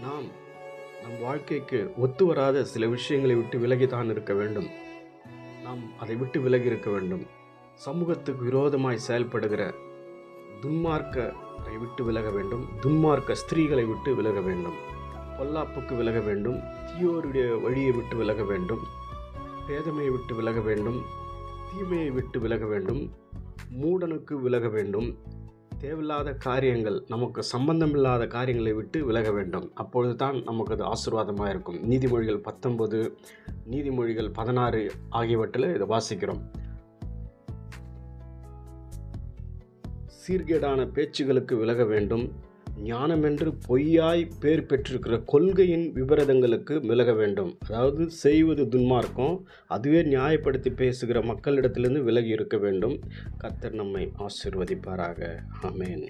நாம் நம் வாழ்க்கைக்கு ஒத்து வராத சில விஷயங்களை விட்டு விலகித்தான் இருக்க வேண்டும். நாம் அதை விட்டு விலகி இருக்க வேண்டும். சமூகத்துக்கு விரோதமாய் செயல்படுகிற துன்மார்க்கரை விட்டு விலக வேண்டும். துன்மார்க்க ஸ்திரீகளை விட்டு விலக வேண்டும். பொல்லாப்புக்கு விலக வேண்டும். தீயோருடைய வழியை விட்டு விலக வேண்டும். பேதமையை விட்டு விலக வேண்டும். தீமையை விட்டு விலக வேண்டும். மூடனுக்கு விலக வேண்டும். தேவையில்லாத காரியங்கள், நமக்கு சம்பந்தமில்லாத காரியங்களை விட்டு விலக வேண்டும். அப்பொழுது தான் நமக்கு அது ஆசீர்வாதமாக இருக்கும். நீதிமொழிகள் 19, நீதிமொழிகள் 16 ஆகியவற்றில் இதை வாசிக்கிறோம். சீர்கேடான பேச்சுகளுக்கு விலக வேண்டும். ஞானமென்று பொய்யாய் பேர் பெற்றிருக்கிற கொள்கையின் விபரீதங்களுக்கு விலக வேண்டும். அதாவது செய்வது துன்மார்க்கம், அதுவே நியாயப்படுத்தி பேசுகிற மக்களிடத்திலிருந்து விலகி இருக்க வேண்டும். கர்த்தர் நம்மை ஆசீர்வதிப்பாராக. ஆமென்.